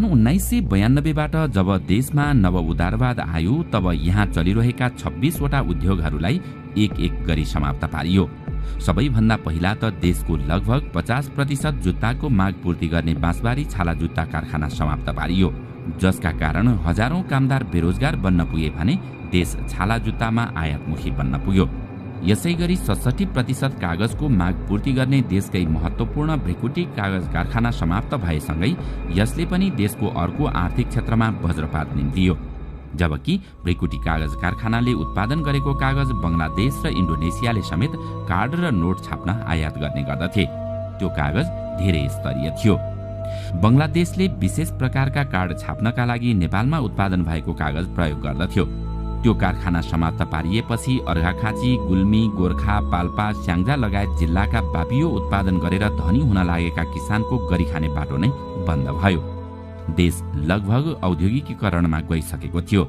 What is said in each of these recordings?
सन् 1992बाट जब देशमा नव उदारवाद आयो तब यहाँ चलिरहेका 26 वटा उद्योगहरूलाई एक एक गरी समाप्त पारियो। सबैभन्दा पहिला त देशको लगभग 50% जुत्ताको माग पूर्ति गर्ने बाँसबारी छाला जुत्ता कारखाना समाप्त पारियो, जसका कारण हजारौं कामदार बेरोजगार बन्न पुगे भने देश छाला जुत्तामा आयातमुखी बन्न पुग्यो। यसैगरी 67% कागजको माग पूर्ति गर्ने देशकै महत्त्वपूर्ण भ्रिकुटी कागज कारखाना समाप्त भएसँगै यसले पनि देशको अर्को आर्थिक क्षेत्रमा वज्रपात निम्तियो। जबकि भ्रिकुटी कागज कारखानाले उत्पादन गरेको कागज बंगलादेश र इन्डोनेसियाले समेत कार्ड र नोट छाप्न आयात गर्ने गर्दथे। त्यो कागज धेरै स्तरीय थियो। बंगलादेशले विशेष प्रकारका कार्ड छाप्नका लागि नेपालमा उत्पादन भएको कागज प्रयोग गर्दथ्यो। त्यो कारखाना समाप्त पारिएपछि अर्घाखाँची, गुल्मी, गोर्खा, पाल्पा, स्याङ्जा लगायत जिल्लाका बाबियो उत्पादन गरेर धनी हुन लागेका किसानको गरिखाने बाटो नै बन्द भयो। देश लगभग औद्योगिकीकरणमा गइसकेको थियो।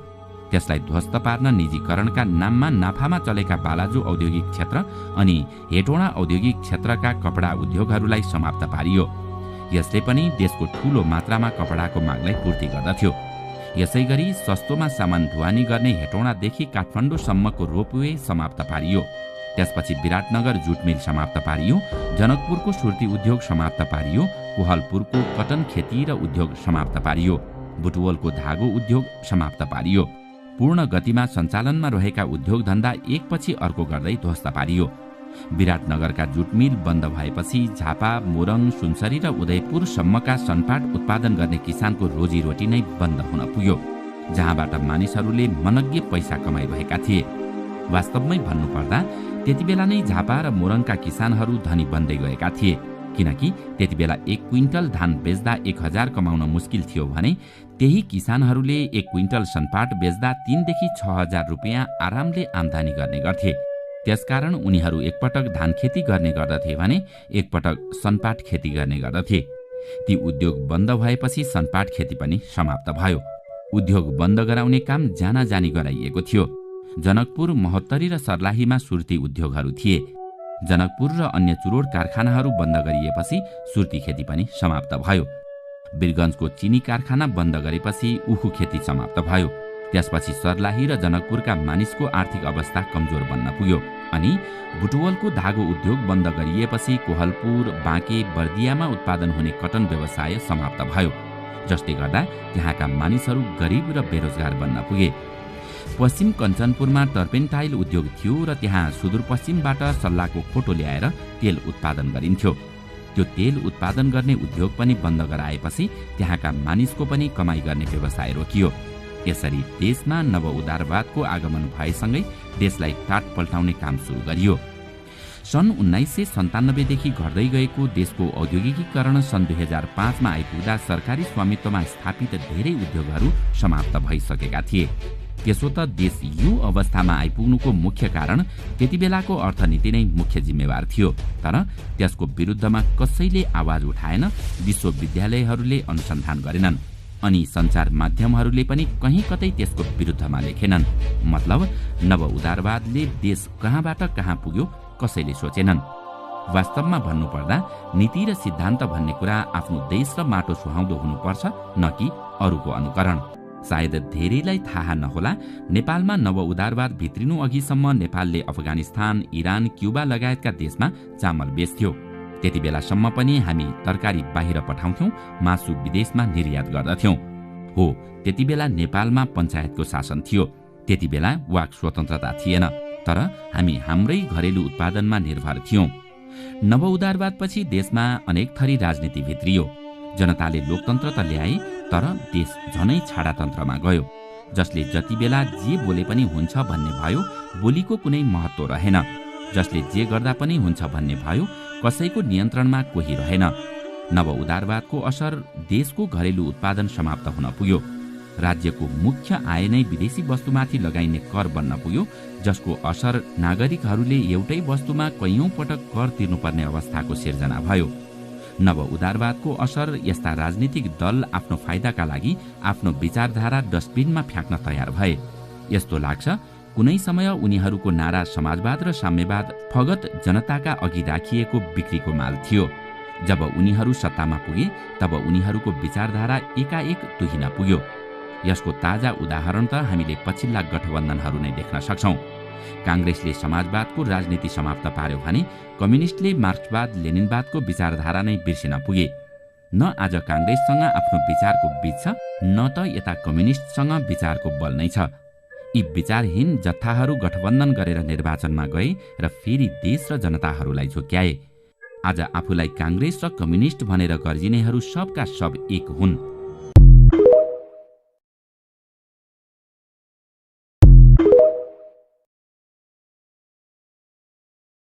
त्यसलाई ध्वस्त पार्न निजीकरणका नाममा नाफामा चलेका बालाजु औद्योगिक क्षेत्र अनि हेटोडा औद्योगिक क्षेत्रका कपडा उद्योगहरूलाई समाप्त पारियो। यसले पनि देशको ठूलो मात्रामा कपडाको मागलाई पूर्ति गर्दथ्यो। यसैगरी सस्तोमा सामान ढुवानी गर्ने हेटौडादेखि काठमाडौँसम्मको रोपवे समाप्त पारियो। त्यसपछि विराटनगर जुट मिल समाप्त पारियो, जनकपुरको सुर्ती उद्योग समाप्त पारियो, कोहलपुरको कटन खेती र उद्योग समाप्त पारियो, बुटवलको धागो उद्योग समाप्त पारियो। पूर्ण गतिमा सञ्चालनमा रहेका उद्योग धन्दा एकपछि अर्को गर्दै ध्वस्त पारियो। विराटनगरका जुट मिल बन्द भएपछि झापा, मोरङ, सुनसरी र उदयपुरसम्मका सनपाट उत्पादन गर्ने किसानको रोजीरोटी नै बन्द हुन पुग्यो, जहाँबाट मानिसहरूले मनग्गे पैसा कमाइरहेका थिए। वास्तवमै भन्नुपर्दा त्यतिबेला नै झापा र मोरङका किसानहरू धनी बन्दै गएका थिए, किनकि त्यतिबेला 1 क्विन्टल धान बेच्दा 1000 कमाउन मुस्किल थियो भने त्यही किसानहरूले 1 क्विन्टल सनपाट बेच्दा 3 देखि 6000 रुपियाँ आरामले आम्दानी गर्ने गर्थे। त्यसकारण उनीहरू एकपटक धान खेती गर्ने गर्दथे भने एकपटक सनपाट खेती गर्ने गर्दथे। ती उद्योग बन्द भएपछि सनपाट खेती पनि समाप्त भयो। उद्योग बन्द गराउने काम जानाजानी गराइएको थियो। जनकपुर, महोत्तरी र सर्लाहीमा सुर्ती उद्योगहरू थिए। जनकपुर र अन्य चुरोड कारखानाहरू बन्द गरिएपछि सुर्ती खेती पनि समाप्त भयो। वीरगञ्जको चिनी कारखाना बन्द गरेपछि उखु खेती समाप्त भयो। त्यसपछि सर्लाही र जनकपुरका मानिसको आर्थिक अवस्था कमजोर बन्न पुग्यो अनि बुटवलको धागो उद्योग बन्द गरिएपछि कोहलपुर, बाँके, बर्दियामा उत्पादन हुने कटन व्यवसाय समाप्त भयो, जसले गर्दा त्यहाँका मानिसहरू गरिब र बेरोजगार बन्न पुगे। पश्चिम कञ्चनपुरमा टर्पेन्टाइल उद्योग थियो र त्यहाँ सुदूरपश्चिमबाट सल्लाहको खोटो ल्याएर तेल उत्पादन गरिन्थ्यो। त्यो तेल उत्पादन गर्ने उद्योग पनि बन्द गराएपछि त्यहाँका मानिसको पनि कमाई गर्ने व्यवसाय रोकियो। यसरी देशमा नव उदारवादको आगमन भएसँगै देशलाई टाट पल्टाउने काम सुरु गरियो। सन् 1997 देखि घट्दै गएको देशको औद्योगिकीकरण सन् 2005 मा आइपुग्दा सरकारी स्वामित्वमा स्थापित धेरै उद्योगहरू समाप्त भइसकेका थिए। त्यसो त देश यो अवस्थामा आइपुग्नुको मुख्य कारण त्यतिबेलाको अर्थनीति नै मुख्य जिम्मेवार थियो, तर त्यसको विरुद्धमा कसैले आवाज उठाएन, विश्वविद्यालयहरूले अनुसन्धान गरेनन् अनि सञ्चार माध्यमहरूले पनि कहीँ कतै त्यसको विरुद्धमा लेखेनन्। मतलब नव उदारवादले देश कहाँबाट कहाँ पुग्यो कसैले सोचेनन्। वास्तवमा भन्नुपर्दा नीति र सिद्धान्त भन्ने कुरा आफ्नो देश र माटो सुहाउँदो हुनुपर्छ, न कि अरूको अनुकरण। सायद धेरैलाई थाहा नहोला, नेपालमा नव उदारवाद भित्रिनु अघिसम्म नेपालले अफगानिस्तान, इरान, क्युबा लगायतका देशमा चामल बेच्थ्यो। त्यति बेलासम्म पनि हामी तरकारी बाहिर पठाउँथ्यौं, मासु विदेशमा निर्यात गर्दथ्यौं। हो, त्यति बेला नेपालमा पञ्चायतको शासन थियो। त्यति बेला वाक स्वतन्त्रता थिएन, तर हामी हाम्रै घरेलु उत्पादनमा निर्भर थियौं। नव उदारवादपछि देशमा अनेक थरी राजनीति भित्रियो। जनताले लोकतन्त्र त ल्याए, तर देश झनै छाडातन्त्रमा गयो, जसले जति बेला जे बोले पनि हुन्छ भन्ने भयो, बोलीको कुनै महत्त्व रहेन। जसले जे गर्दा पनि हुन्छ भन्ने भयो, कसैको नियन्त्रणमा कोही रहेन। नव उदारवादको असर देशको घरेलु उत्पादन समाप्त हुन पुग्यो। राज्यको मुख्य आय नै विदेशी वस्तुमाथि लगाइने कर बन्न पुग्यो, जसको असर नागरिकहरूले एउटै वस्तुमा कैयौं पटक कर तिर्नुपर्ने अवस्थाको सिर्जना भयो। नव उदारवादको असर यस्ता राजनीतिक दल आफ्नो फाइदाका लागि आफ्नो विचारधारा डस्टबिनमा फ्याँक्न तयार भए। यस्तो लाग्छ कुनै समय उनीहरूको नारा समाजवाद र साम्यवाद फगत जनताका अघि राखिएको बिक्रीको माल थियो। जब उनीहरू सत्तामा पुगे तब उनीहरूको विचारधारा एकाएक तुहिन पुग्यो। यसको ताजा उदाहरण त हामीले पछिल्ला गठबन्धनहरू नै देख्न सक्छौं। कांग्रेसले समाजवादको राजनीति समाप्त पार्यो भने कम्युनिस्टले मार्क्सवाद लेनिनवादको विचारधारा नै बिर्सिन पुगे। न आज कांग्रेससँग आफ्नो विचारको बीच छ, न त यता कम्युनिस्टसँग विचारको बल नै छ। यी विचारहीन जत्थाहरू गठबन्धन गरेर निर्वाचनमा गए र फेरि देश र जनताहरूलाई झुक्क्याए। आज आफूलाई कांग्रेस र कम्युनिस्ट भनेर गर्जिनेहरू सबका सब एक हुन्।